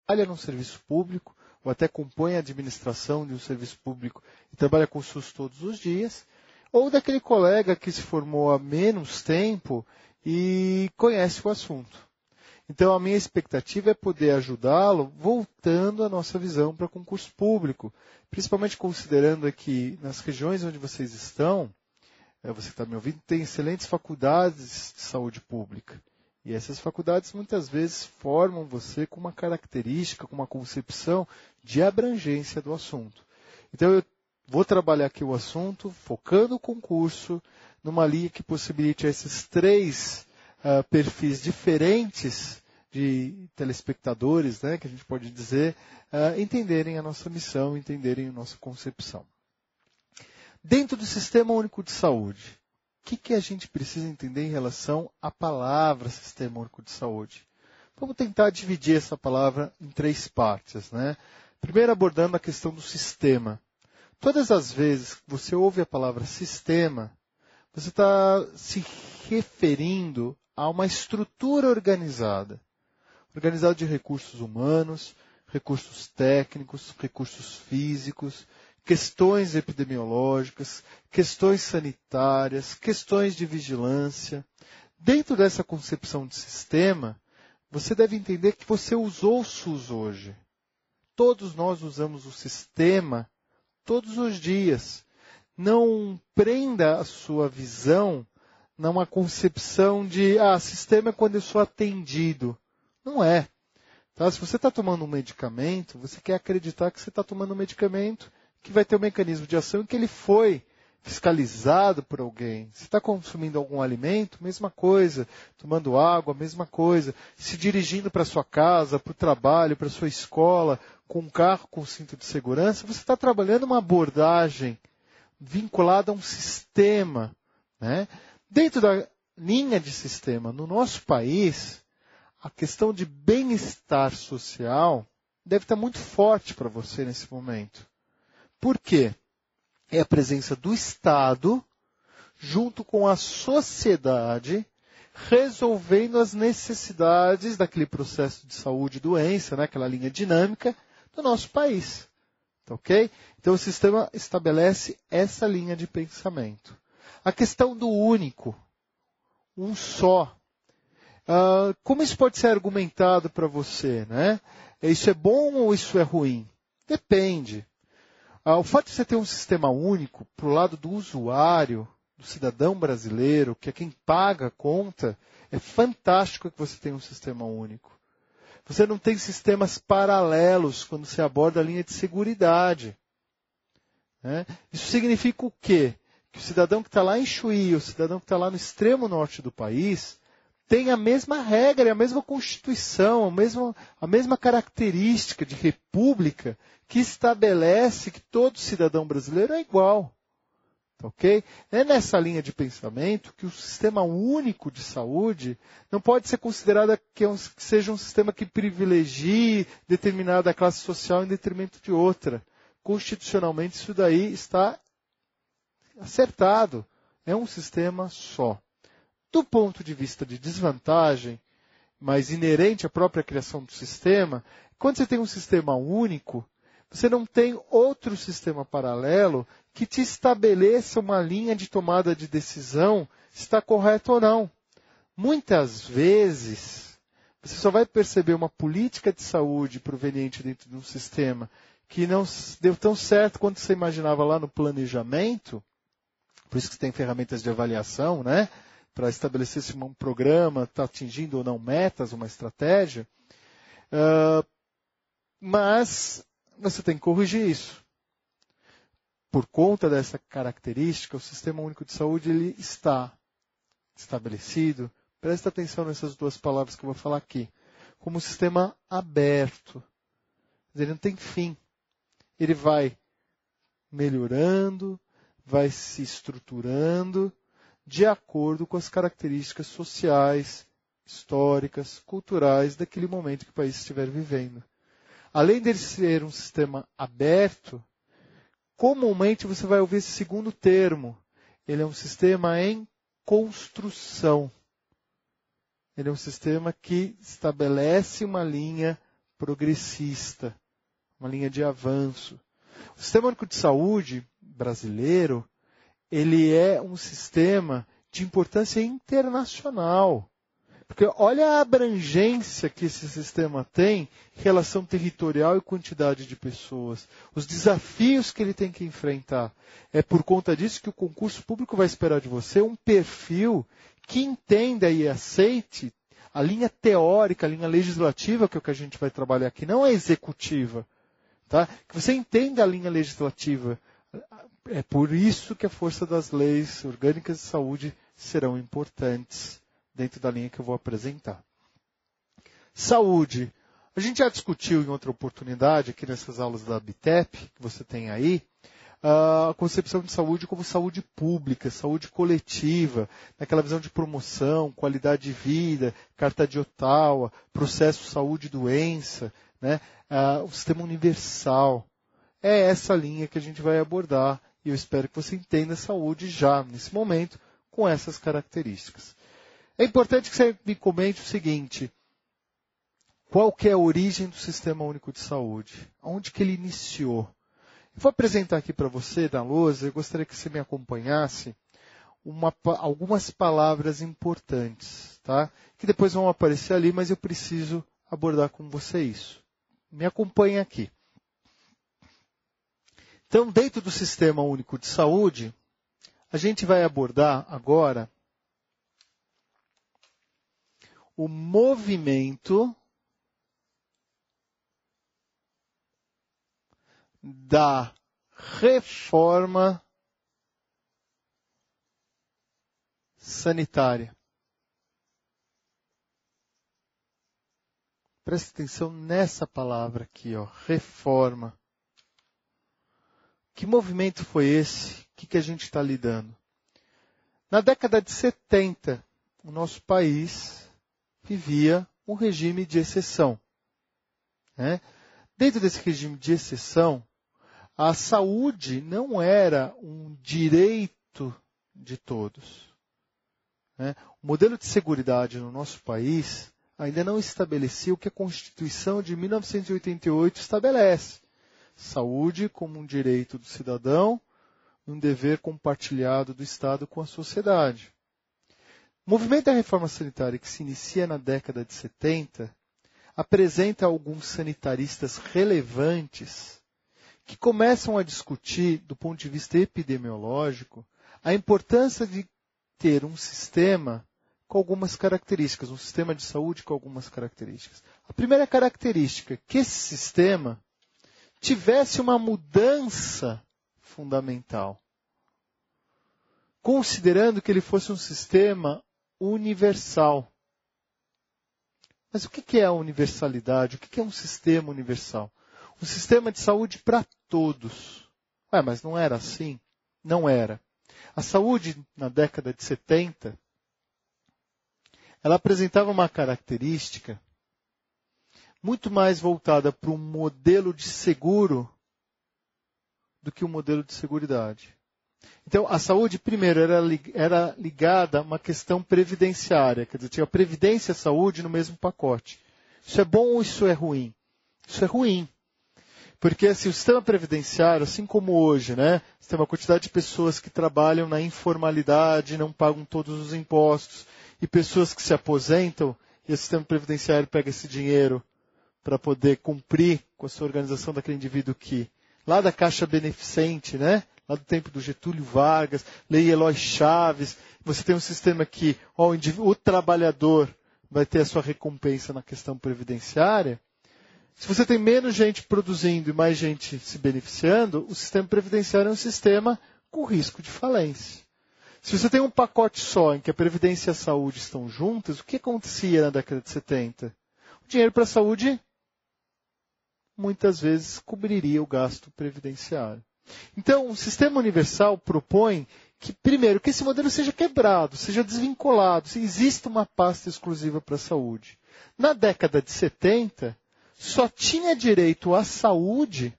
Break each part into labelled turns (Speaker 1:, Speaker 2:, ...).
Speaker 1: trabalha num serviço público, ou até compõe a administração de um serviço público e trabalha com o SUS todos os dias, ou daquele colega que se formou há menos tempo e conhece o assunto. Então, a minha expectativa é poder ajudá-lo voltando a nossa visão para concurso público, principalmente considerando que nas regiões onde vocês estão, você que está me ouvindo, tem excelentes faculdades de saúde pública. E essas faculdades muitas vezes formam você com uma característica, com uma concepção de abrangência do assunto. Então, eu vou trabalhar aqui o assunto, focando o concurso, numa linha que possibilite esses três perfis diferentes de telespectadores, né, que a gente pode dizer, entenderem a nossa missão, entenderem a nossa concepção. Dentro do Sistema Único de Saúde, o que a gente precisa entender em relação à palavra Sistema Único de Saúde? Vamos tentar dividir essa palavra em três partes, né? Primeiro, abordando a questão do sistema. Todas as vezes que você ouve a palavra sistema, você está se referindo a uma estrutura organizada. Organizada de recursos humanos, recursos técnicos, recursos físicos, questões epidemiológicas, questões sanitárias, questões de vigilância. Dentro dessa concepção de sistema, você deve entender que você usou o SUS hoje. Todos nós usamos o sistema todos os dias. Não prenda a sua visão numa concepção de, sistema é quando eu sou atendido. Não é. Tá? Se você está tomando um medicamento, você quer acreditar que você está tomando um medicamento que vai ter um mecanismo de ação e que ele foi fiscalizado por alguém. Se está consumindo algum alimento, mesma coisa. Tomando água, mesma coisa. Se dirigindo para sua casa, para o trabalho, para sua escola, com um carro com cinto de segurança, você está trabalhando uma abordagem vinculada a um sistema. Né? Dentro da linha de sistema, no nosso país, a questão de bem-estar social deve estar muito forte para você nesse momento. Por quê? É a presença do Estado junto com a sociedade resolvendo as necessidades daquele processo de saúde e doença, né, aquela linha dinâmica do nosso país. Tá, ok? Então o sistema estabelece essa linha de pensamento. A questão do único, um só. Como isso pode ser argumentado para você? Né? Isso é bom ou isso é ruim? Depende. O fato de você ter um sistema único, para o lado do usuário, do cidadão brasileiro, que é quem paga a conta, é fantástico que você tenha um sistema único. Você não tem sistemas paralelos quando você aborda a linha de seguridade. Né? Isso significa o quê? Que o cidadão que está lá em Chuí, o cidadão que está lá no extremo norte do país, tem a mesma regra, a mesma Constituição, a mesma característica de república que estabelece que todo cidadão brasileiro é igual. Okay? É nessa linha de pensamento que o sistema único de saúde não pode ser considerado que seja um sistema que privilegie determinada classe social em detrimento de outra. Constitucionalmente isso daí está acertado. É um sistema só. Do ponto de vista de desvantagem, mas inerente à própria criação do sistema, quando você tem um sistema único, você não tem outro sistema paralelo que te estabeleça uma linha de tomada de decisão se está correto ou não. Muitas vezes, você só vai perceber uma política de saúde proveniente dentro de um sistema que não deu tão certo quanto você imaginava lá no planejamento, por isso que tem ferramentas de avaliação, né? Para estabelecer se um programa está atingindo ou não metas, uma estratégia. Mas você tem que corrigir isso. Por conta dessa característica, o Sistema Único de Saúde ele está estabelecido, presta atenção nessas duas palavras que eu vou falar aqui, como um sistema aberto. Ele não tem fim. Ele vai melhorando, vai se estruturando, de acordo com as características sociais, históricas, culturais daquele momento que o país estiver vivendo. Além de ser um sistema aberto, comumente você vai ouvir esse segundo termo. Ele é um sistema em construção. Ele é um sistema que estabelece uma linha progressista, uma linha de avanço. O Sistema Único de Saúde brasileiro, ele é um sistema de importância internacional. Porque olha a abrangência que esse sistema tem em relação territorial e quantidade de pessoas. Os desafios que ele tem que enfrentar. É por conta disso que o concurso público vai esperar de você um perfil que entenda e aceite a linha teórica, a linha legislativa, que é o que a gente vai trabalhar aqui, não a executiva. Tá? Que você entenda a linha legislativa. É por isso que a força das leis orgânicas de saúde serão importantes dentro da linha que eu vou apresentar. Saúde. A gente já discutiu em outra oportunidade, aqui nessas aulas da BITEP, que você tem aí, a concepção de saúde como saúde pública, saúde coletiva, naquela visão de promoção, qualidade de vida, Carta de Ottawa, processo saúde e doença, né? O sistema universal. É essa linha que a gente vai abordar e eu espero que você entenda a saúde já, nesse momento, com essas características. É importante que você me comente o seguinte: qual que é a origem do Sistema Único de Saúde? Onde que ele iniciou? Eu vou apresentar aqui para você, na lousa, eu gostaria que você me acompanhasse algumas palavras importantes, tá? Que depois vão aparecer ali, mas eu preciso abordar com você isso. Me acompanhe aqui. Então, dentro do Sistema Único de Saúde, a gente vai abordar agora o movimento da reforma sanitária. Preste atenção nessa palavra aqui, ó, reforma. Que movimento foi esse? O que a gente está lidando? Na década de 70, o nosso país vivia um regime de exceção. Né? Dentro desse regime de exceção, a saúde não era um direito de todos. Né? O modelo de seguridade no nosso país ainda não estabelecia o que a Constituição de 1988 estabelece. Saúde como um direito do cidadão e um dever compartilhado do Estado com a sociedade. O movimento da reforma sanitária, que se inicia na década de 70, apresenta alguns sanitaristas relevantes que começam a discutir, do ponto de vista epidemiológico, a importância de ter um sistema com algumas características, um sistema de saúde com algumas características. A primeira característica é que esse sistema tivesse uma mudança fundamental, considerando que ele fosse um sistema universal. Mas o que é a universalidade? O que é um sistema universal? Um sistema de saúde para todos. Mas não era assim? Não era. A saúde, na década de 70, ela apresentava uma característica muito mais voltada para um modelo de seguro do que um modelo de seguridade. Então, a saúde, primeiro, era ligada a uma questão previdenciária, quer dizer, tinha a previdência e a saúde no mesmo pacote. Isso é bom ou isso é ruim? Isso é ruim. Porque assim, o sistema previdenciário, assim como hoje, né, você tem uma quantidade de pessoas que trabalham na informalidade, não pagam todos os impostos, e pessoas que se aposentam, e o sistema previdenciário pega esse dinheiro para poder cumprir com a sua organização daquele indivíduo que, lá da Caixa Beneficente, né, lá do tempo do Getúlio Vargas, Lei Eloy Chaves, você tem um sistema que o trabalhador vai ter a sua recompensa na questão previdenciária. Se você tem menos gente produzindo e mais gente se beneficiando, o sistema previdenciário é um sistema com risco de falência. Se você tem um pacote só em que a previdência e a saúde estão juntas, o que acontecia na década de 70? O dinheiro para a saúde muitas vezes cobriria o gasto previdenciário. Então, o sistema universal propõe que, primeiro, que esse modelo seja quebrado, seja desvinculado, se exista uma pasta exclusiva para a saúde. Na década de 70, só tinha direito à saúde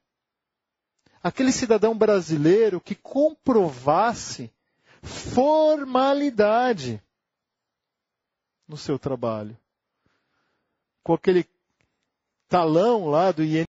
Speaker 1: aquele cidadão brasileiro que comprovasse formalidade no seu trabalho. Com aquele talão lá do INSS